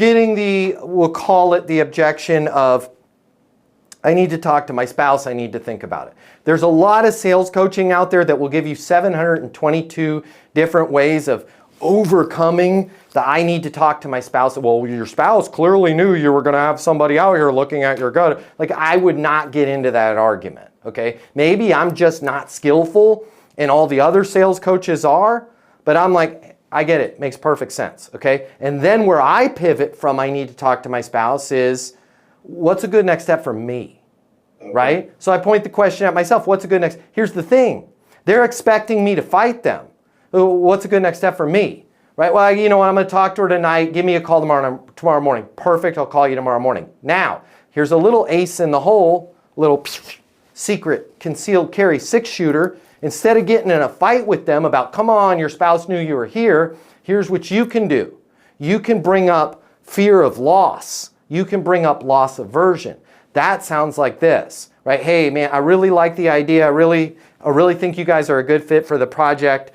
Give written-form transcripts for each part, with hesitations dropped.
getting the, we'll call it the objection of, I need to talk to my spouse, I need to think about it. There's a lot of sales coaching out there that will give you 722 different ways of overcoming the I need to talk to my spouse. Well, your spouse clearly knew you were going to have somebody out here looking at your gut. Like, I would not get into that argument, okay? Maybe I'm just not skillful and all the other sales coaches are, but I'm like, I get it, makes perfect sense, okay? And then where I pivot from I need to talk to my spouse is, what's a good next step for me, right? So I point the question at myself, what's a good next? Here's the thing, they're expecting me to fight them. What's a good next step for me, right? Well, you know what, I'm going to talk to her tonight. Give me a call tomorrow morning. Perfect, I'll call you tomorrow morning. Now, here's a little ace in the hole, little secret concealed carry 6-shooter. Instead of getting in a fight with them about, come on, your spouse knew you were here, here's what you can do. You can bring up fear of loss. You can bring up loss aversion. That sounds like this, right? Hey, man, I really like the idea. I really think you guys are a good fit for the project.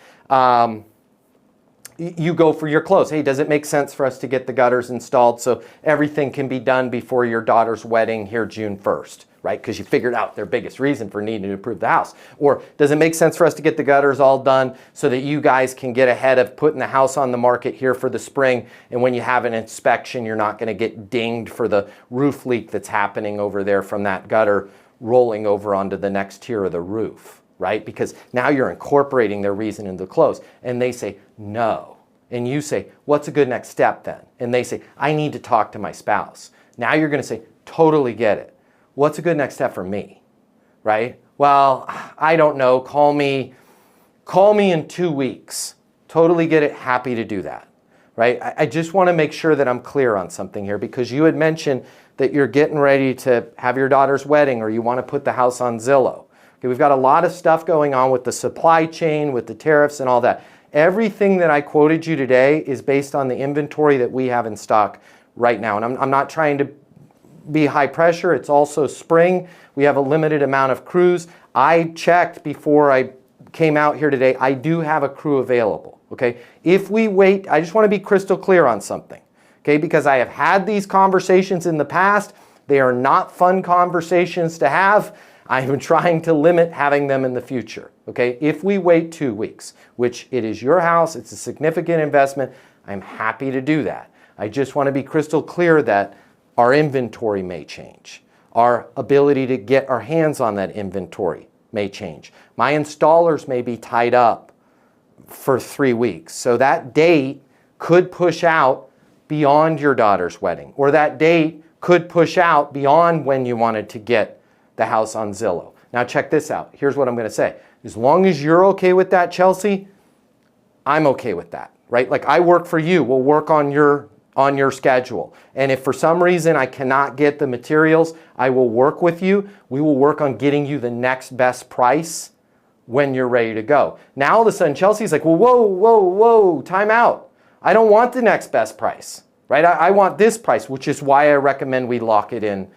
You go for your close. Hey, does it make sense for us to get the gutters installed so everything can be done before your daughter's wedding here June 1st, right? Because you figured out their biggest reason for needing to improve the house. Or does it make sense for us to get the gutters all done so that you guys can get ahead of putting the house on the market here for the spring, and when you have an inspection, you're not going to get dinged for the roof leak that's happening over there from that gutter rolling over onto the next tier of the roof, right? Because now you're incorporating their reason into the close, and they say no. And you say, what's a good next step then? And they say, I need to talk to my spouse. Now you're going to say, totally get it. What's a good next step for me, right? Well, I don't know. Call me in 2 weeks. Totally get it. Happy to do that, right? I just want to make sure that I'm clear on something here, because you had mentioned that you're getting ready to have your daughter's wedding, or you want to put the house on Zillow. Okay, we've got a lot of stuff going on with the supply chain, with the tariffs and all that. Everything that I quoted you today is based on the inventory that we have in stock right now. And I'm not trying to be high pressure. It's also spring. We have a limited amount of crews. I checked before I came out here today. I do have a crew available, okay? If we wait, I just want to be crystal clear on something, okay? Because I have had these conversations in the past. They are not fun conversations to have. I'm trying to limit having them in the future, okay? If we wait 2 weeks, which it is your house, it's a significant investment, I'm happy to do that. I just want to be crystal clear that our inventory may change. Our ability to get our hands on that inventory may change. My installers may be tied up for 3 weeks. So that date could push out beyond your daughter's wedding, or that date could push out beyond when you wanted to get the house on Zillow. Now check this out. Here's what I'm going to say. As long as you're okay with that, Chelsea, I'm okay with that, right? Like, I work for you. We'll work on your schedule. And if for some reason I cannot get the materials, I will work with you. We will work on getting you the next best price when you're ready to go. Now all of a sudden Chelsea's like, well, whoa, time out. I don't want the next best price, right? I want this price, which is why I recommend we lock it in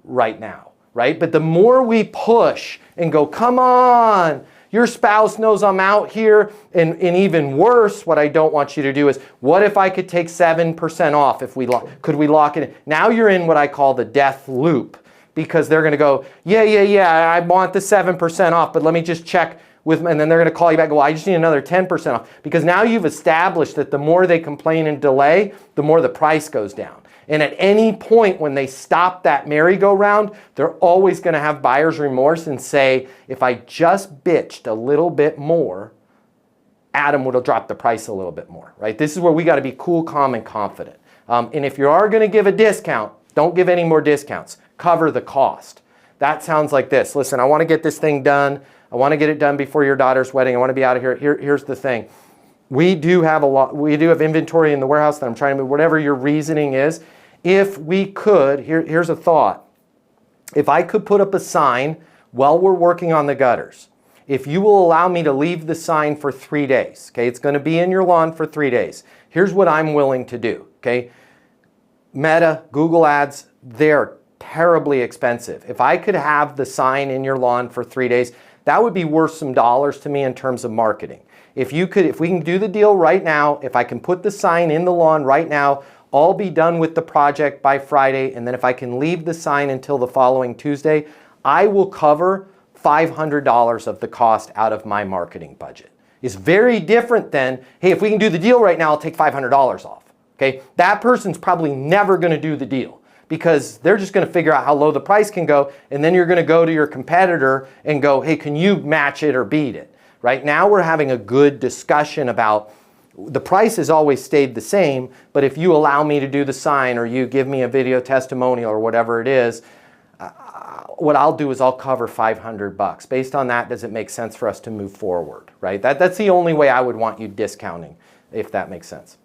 right now. Right? But the more we push and go, come on, your spouse knows I'm out here, and even worse, what I don't want you to do is, what if I could take 7% off if could we lock it in? Now you're in what I call the death loop, because they're going to go, yeah, I want the 7% off, but let me just check with, and then they're going to call you back, well, I just need another 10% off, because now you've established that the more they complain and delay, the more the price goes down. And at any point when they stop that merry-go-round, they're always going to have buyer's remorse and say, if I just bitched a little bit more, Adam would have dropped the price a little bit more, right? This is where we got to be cool, calm, and confident. And if you are going to give a discount, don't give any more discounts. Cover the cost. That sounds like this. Listen, I want to get this thing done. I want to get it done before your daughter's wedding. I want to be out of here. Here's the thing. We do have inventory in the warehouse that I'm trying to move, whatever your reasoning is. If we could, here's a thought. If I could put up a sign while we're working on the gutters, if you will allow me to leave the sign for 3 days, okay, it's going to be in your lawn for 3 days. Here's what I'm willing to do, okay? Meta, Google Ads, they're terribly expensive. If I could have the sign in your lawn for 3 days, that would be worth some dollars to me in terms of marketing. If we can do the deal right now, if I can put the sign in the lawn right now, all be done with the project by Friday, and then if I can leave the sign until the following Tuesday, I will cover $500 of the cost out of my marketing budget. It's very different than, hey, if we can do the deal right now, I'll take $500 off. Okay? That person's probably never going to do the deal because they're just going to figure out how low the price can go, and then you're going to go to your competitor and go, hey, can you match it or beat it? Right now we're having a good discussion about the price has always stayed the same, but if you allow me to do the sign or you give me a video testimonial or whatever it is, what I'll do is I'll cover $500. Based on that, does it make sense for us to move forward, right? That's the only way I would want you discounting, if that makes sense.